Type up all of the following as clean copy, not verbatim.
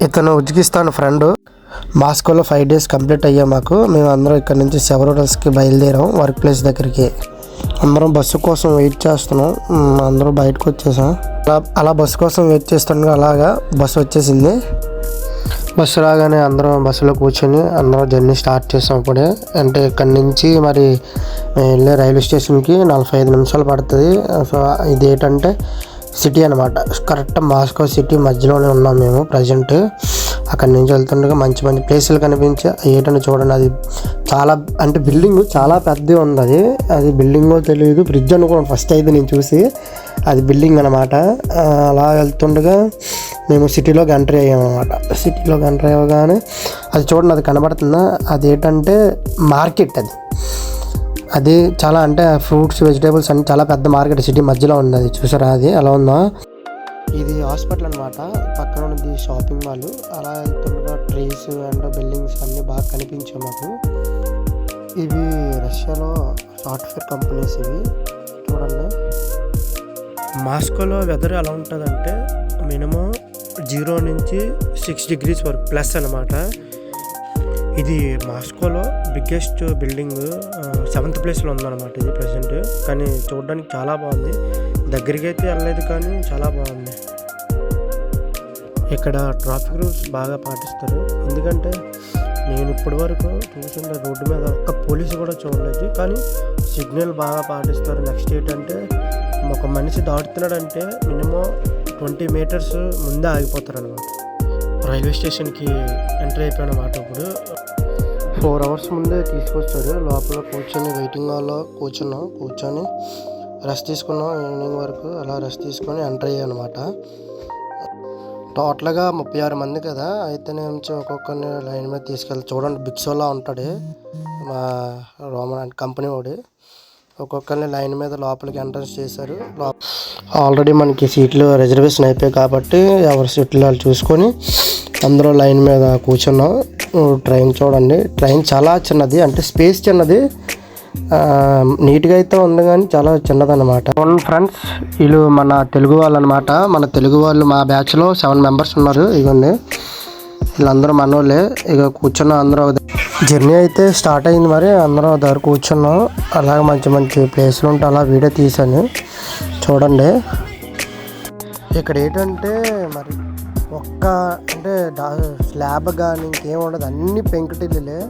ఇతను Uzbekistan friend. మాస్కోలో 5 days complete అయ్యాం మాకు. మేము అందరం ఇక్కడ నుంచి సెవెరోడల్స్కి బయలుదేరాం వర్క్ ప్లేస్ దగ్గరికి. అందరం బస్సు కోసం వెయిట్ చేస్తున్నాం. అందరం బయటకు వచ్చేసాం. అలా బస్సు కోసం వెయిట్ చేస్తుండగా అలాగా బస్సు వచ్చేసింది. బస్సు రాగానే అందరం బస్సులో కూర్చొని అందరం జర్నీ స్టార్ట్ చేసాం. ఇప్పుడే అంటే ఇక్కడ నుంచి మరి వెళ్ళే రైల్వే స్టేషన్కి 45 నిమిషాలు పడుతుంది. సో ఇది ఏంటంటే సిటీ అనమాట. కరెక్ట్ మాస్కో సిటీ మధ్యలోనే ఉన్నాం మేము ప్రజెంట్. అక్కడి నుంచి వెళ్తుండగా మంచి మంచి ప్లేసులు కనిపించే ఏంటంటే చూడండి, అది చాలా అంటే బిల్డింగ్ చాలా పెద్దగా ఉంది. అది బిల్డింగో తెలియదు, బ్రిడ్జ్ అనుకోండి ఫస్ట్ అయితే నేను చూసి. అది బిల్డింగ్ అనమాట. అలా వెళ్తుండగా మేము సిటీలోకి ఎంటర్ అయ్యామన్నమాట. సిటీలోకి ఎంటర్ అయ్యగానే అది చూడండి, అది కనబడుతుందా, అది ఏంటంటే మార్కెట్. అది చాలా అంటే ఫ్రూట్స్ వెజిటేబుల్స్ అన్ని చాలా పెద్ద మార్కెట్ సిటీ మధ్యలో ఉంది. అది చూసారా, అది ఎలా ఉందో. ఇది హాస్పిటల్ అనమాట. పక్కన ఉన్నది షాపింగ్ మాల్. అలా వెళ్తుండగా ట్రీస్ అండ్ బిల్డింగ్స్ అన్నీ బాగా కనిపించాయి మాకు. ఇవి రష్యాలో సాఫ్ట్వేర్ కంపెనీస్ ఇవి. చూడండి, మాస్కోలో వెదర్ ఎలా ఉంటుందంటే మినిమం 0 నుంచి 6 degrees వరకు ప్లస్ అనమాట. ఇది మాస్కోలో బిగ్గెస్ట్ బిల్డింగ్ 7th ప్లేస్లో ఉందన్నమాట ఇది ప్రజెంట్. కానీ చూడడానికి చాలా బాగుంది. దగ్గరికి అయితే వెళ్ళలేదు కానీ చాలా బాగుంది. ఇక్కడ ట్రాఫిక్ రూల్స్ బాగా పాటిస్తారు. ఎందుకంటే నేను ఇప్పటి వరకు చూసిన రోడ్డు మీద ఒక్క పోలీసు కూడా చూడలేదు, కానీ సిగ్నల్ బాగా పాటిస్తారు. నెక్స్ట్ ఏంటంటే ఒక మనిషి దాటుతున్నాడంటే మినిమం 20 meters ముందే ఆగిపోతారు అనమాట. రైల్వే స్టేషన్కి ఎంటర్ అయిపోయానమాట. ఇప్పుడు 4 hours ముందే తీసుకొచ్చాడు. లోపల కూర్చొని వెయిటింగ్ హాల్లో కూర్చొని రెస్ట్ తీసుకున్నాం ఈవినింగ్ వరకు. అలా రెస్ట్ తీసుకొని ఎంటర్ అయ్యాం అనమాట. టోటల్గా 36 మంది కదా. అయితే నేను ఒక్కొక్కరిని లైన్ మీద తీసుకెళ్ళి చూడండి, బిక్సోలా ఉంటాడు మా రోమన్ కంపెనీ వాడు. ఒక్కొక్కరిని లైన్ మీద లోపలికి ఎంట్రన్స్ చేశారు. ఆల్రెడీ మనకి సీట్లు రిజర్వేషన్ అయిపోయాయి కాబట్టి ఎవరి సీట్లు వాళ్ళు చూసుకొని అందరూ లైన్ మీద కూర్చున్నాం. ట్రైన్ చూడండి, ట్రైన్ చాలా చిన్నది, అంటే స్పేస్ చిన్నది, నీట్గా అయితే ఉంది కానీ చాలా చిన్నదన్నమాట. ఫ్రెండ్స్, వీళ్ళు మన తెలుగు వాళ్ళు అనమాట. మన తెలుగు వాళ్ళు మా బ్యాచ్లో 7 members ఉన్నారు. ఇవ్వండి, వీళ్ళందరూ మనోళ్ళే. ఇక కూర్చున్నాం అందరూ. జర్నీ అయితే స్టార్ట్ అయింది. మరి అందరం దగ్గర కూర్చున్నాం. అలాగే మంచి మంచి ప్లేస్లు ఉంటే అలా వీడియో తీసాను. చూడండి, ఇక్కడ ఏంటంటే మరి అంటే స్లాబ్ కానీ ఇంకేం ఉండదు, అన్నీ పెంకుటిల్లులే,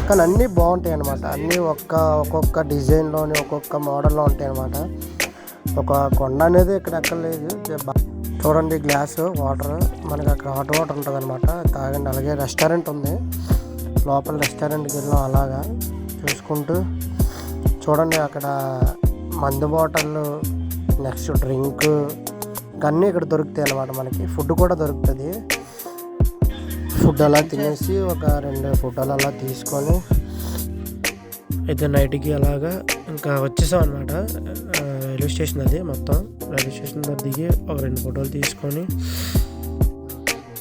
కానీ అన్నీ బాగుంటాయి అన్నమాట. అన్నీ ఒక్కొక్క డిజైన్లోని ఒక్కొక్క మోడల్లో ఉంటాయి అన్నమాట. ఒక కొండ అనేది ఇక్కడ ఎక్కర్లేదు. చూడండి, గ్లాసు వాటర్, మనకి అక్కడ హాట్ వాటర్ ఉంటుంది అనమాట, తాగండి. అలాగే రెస్టారెంట్ ఉంది, లోపల రెస్టారెంట్కి వెళ్ళాం. అలాగా చూసుకుంటూ చూడండి, అక్కడ మందు బాటిళ్ళు, నెక్స్ట్ డ్రింక్ అన్నీ ఇక్కడ దొరుకుతాయి అన్నమాట. మనకి ఫుడ్ కూడా దొరుకుతుంది. ఫుడ్ అలా తినేసి ఒక 2 ఫోటోలు అలా తీసుకొని అయితే నైట్కి అలాగా ఇంకా వచ్చేసాం అనమాట. రైల్వే స్టేషన్ అది మొత్తం. రైల్వే స్టేషన్ దగ్గర దిగి ఒక 2 ఫోటోలు తీసుకొని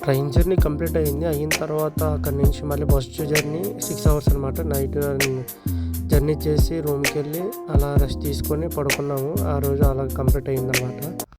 ట్రైన్ జర్నీ కంప్లీట్ అయ్యింది. అయిన తర్వాత అక్కడి నుంచి మళ్ళీ బస్సు జర్నీ 6 hours అనమాట. నైట్ జర్నీ చేసి రూమ్కి వెళ్ళి అలా రెస్ట్ తీసుకొని పడుకున్నాము. ఆ రోజు అలా కంప్లీట్ అయ్యిందనమాట.